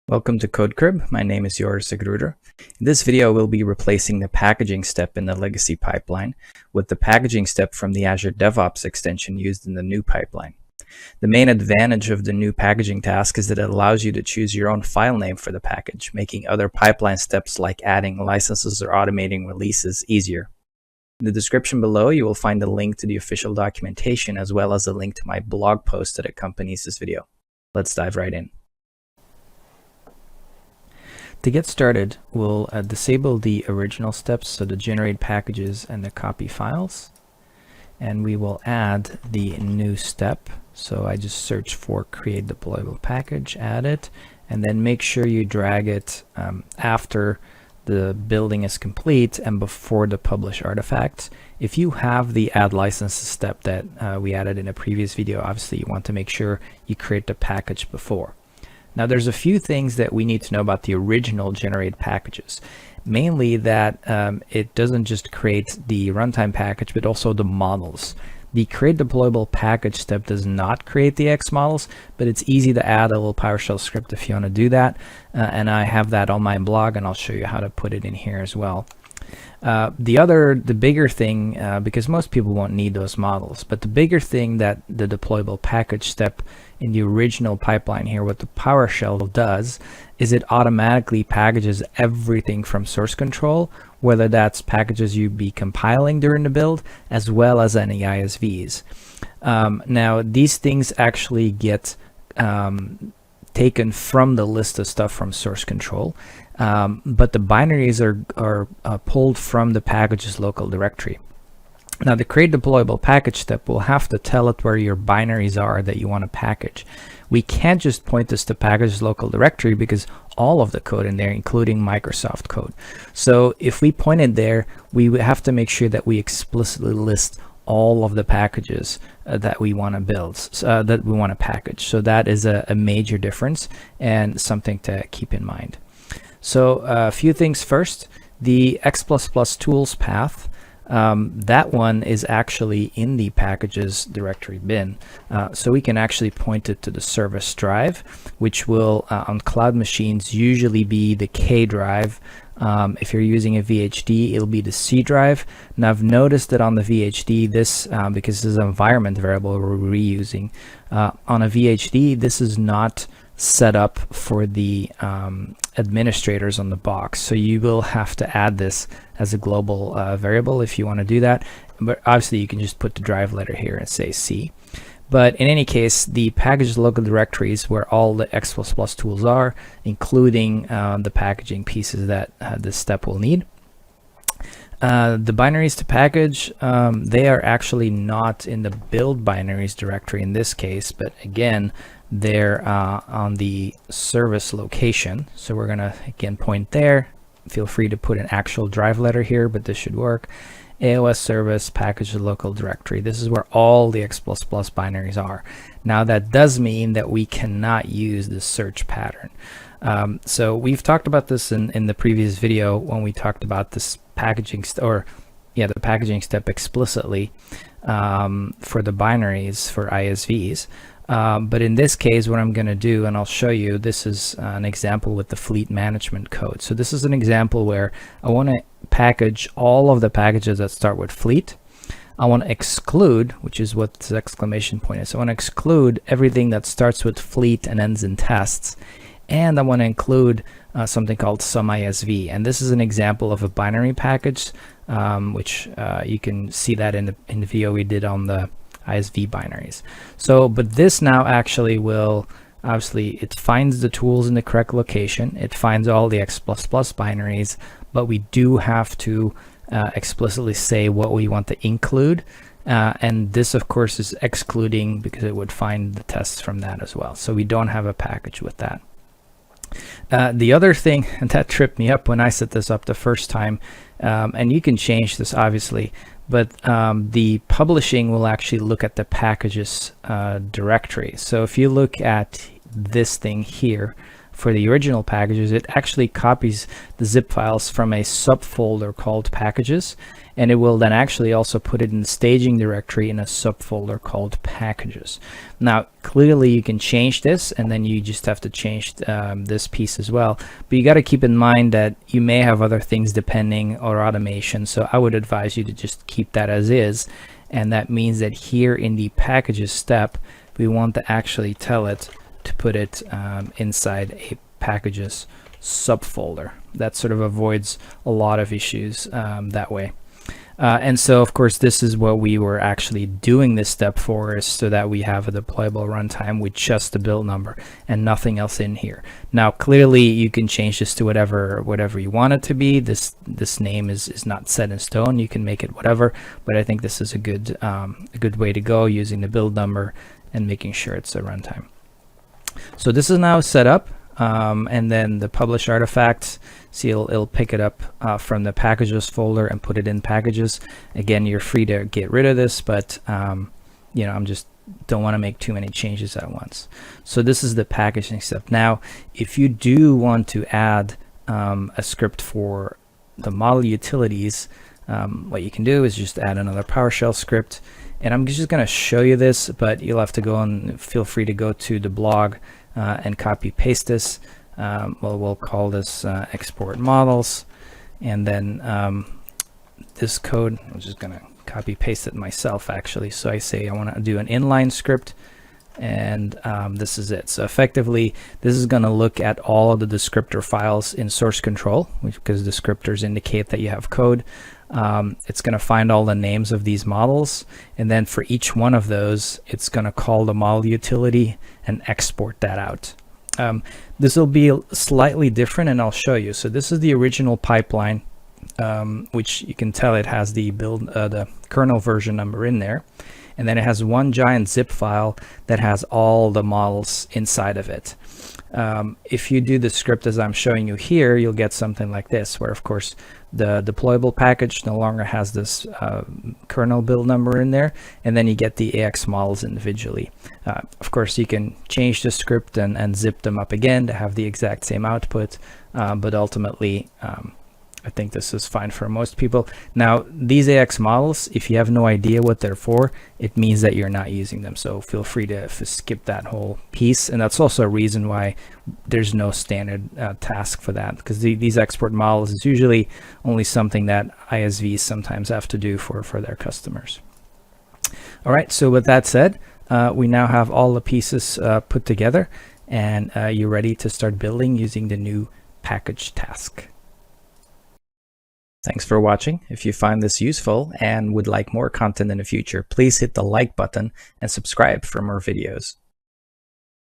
Welcome to CodeCrib. My name is Joris Sigruder. In this video, we'll be replacing the packaging step in the legacy pipeline with the packaging step from the Azure DevOps extension used in the new pipeline. The main advantage of the new packaging task is that it allows you to choose your own file name for the package, making other pipeline steps like adding licenses or automating releases easier. In the description below, you will find a link to the official documentation as well as a link to my blog post that accompanies this video. Let's dive right in. To get started, we'll disable the original steps, so the generate packages and the copy files, and we will add the new step. So I just search for create deployable package, add it, and then make sure you drag it after the building is complete and before the publish artifacts. If you have the add licenses step that we added in a previous video, obviously you want to make sure you create the package before. Now there's a few things that we need to know about the original generate packages. Mainly that it doesn't just create the runtime package, but also the models. The create deployable package step does not create the X models, but it's easy to add a little PowerShell script if you want to do that. And I have that on my blog, and I'll show you how to put it in here as well. The bigger thing, because most people won't need those models, but the bigger thing that the deployable package step in the original pipeline here, what the PowerShell does is it automatically packages everything from source control, whether that's packages you be compiling during the build, as well as any ISVs. Now, these things actually get taken from the list of stuff from source control, but the binaries are pulled from the package's local directory. Now the create deployable package step will have to tell it where your binaries are that you want to package. We can't just point this to package's local directory because all of the code in there, including Microsoft code. So if we point it there, we have to make sure that we explicitly list all of the packages that we want to build, that we want to package. So that is a major difference and something to keep in mind. So a few things first, the X++ tools path, that one is actually in the packages directory bin. So we can actually point it to the service drive, which will on cloud machines usually be the K drive. If you're using a VHD, it'll be the C drive. Now I've noticed that on the VHD, this, because this is an environment variable we're reusing, on a VHD, this is not set up for the administrators on the box. So you will have to add this as a global variable if you want to do that. But obviously you can just put the drive letter here and say C. But in any case, the package local directories where all the X++ tools are, including the packaging pieces that this step will need. The binaries to package, they are actually not in the build binaries directory in this case, but again, they're on the service location. So we're gonna again point there. Feel free to put an actual drive letter here, but this should work. AOS service package local directory. This is where all the X++ binaries are. Now that does mean that we cannot use this search pattern. So we've talked about this in the previous video when we talked about this packaging the packaging step explicitly for the binaries for ISVs. But in this case, what I'm going to do, and I'll show you, this is an example with the fleet management code. So this is an example where I want to package all of the packages that start with fleet. I want to exclude, which is what this exclamation point is. I want to exclude everything that starts with fleet and ends in tests. And I want to include something called some ISV. And this is an example of a binary package, which you can see that in the video we did on the ISV binaries. So, but this now actually will, obviously, it finds the tools in the correct location. It finds all the X++ binaries, but we do have to explicitly say what we want to include. And this, of course, is excluding because it would find the tests from that as well. So we don't have a package with that. The other thing that tripped me up when I set this up the first time, and you can change this obviously, but the publishing will actually look at the packages directory. So if you look at this thing here for the original packages, it actually copies the zip files from a subfolder called packages, and it will then actually also put it in the staging directory in a subfolder called packages. Now clearly you can change this, and then you just have to change this piece as well, but you got to keep in mind that you may have other things depending or automation, so I would advise you to just keep that as is. And that means that here in the packages step, we want to actually tell it to put it inside a packages subfolder. That sort of avoids a lot of issues that way. And so of course this is what we were actually doing this step for, is so that we have a deployable runtime with just the build number and nothing else in here. Now clearly you can change this to whatever you want it to be. This name is not set in stone. You can make it whatever, but I think this is a good way to go, using the build number and making sure it's a runtime. So this is now set up. And then the publish artifacts, see it'll pick it up from the packages folder and put it in packages. Again, you're free to get rid of this, but you know, I'm just don't want to make too many changes at once. So this is the packaging step. Now if you do want to add a script for the model utilities, what you can do is just add another PowerShell script, and I'm just going to show you this, but you'll have to go and feel free to go to the blog and copy paste this. We'll call this export models, and then this code, I'm just gonna copy paste it myself actually. So I say I want to do an inline script, and this is it. So effectively this is going to look at all of the descriptor files in source control, because descriptors indicate that you have code. It's going to find all the names of these models, and then for each one of those it's going to call the model utility and export that out. This will be slightly different, and I'll show you. So this is the original pipeline, which you can tell it has the the kernel version number in there, and then it has one giant zip file that has all the models inside of it. If you do the script as I'm showing you here, you'll get something like this, where of course the deployable package no longer has this kernel build number in there, and then you get the AX models individually. Of course you can change the script and zip them up again to have the exact same output, but ultimately I think this is fine for most people. Now these AX models, if you have no idea what they're for, it means that you're not using them, so feel free to skip that whole piece. And that's also a reason why there's no standard task for that, because these export models is usually only something that ISVs sometimes have to do for their customers. All right, so with that said, we now have all the pieces put together, and you're ready to start building using the new package task. Thanks for watching. If you find this useful and would like more content in the future, please hit the like button and subscribe for more videos.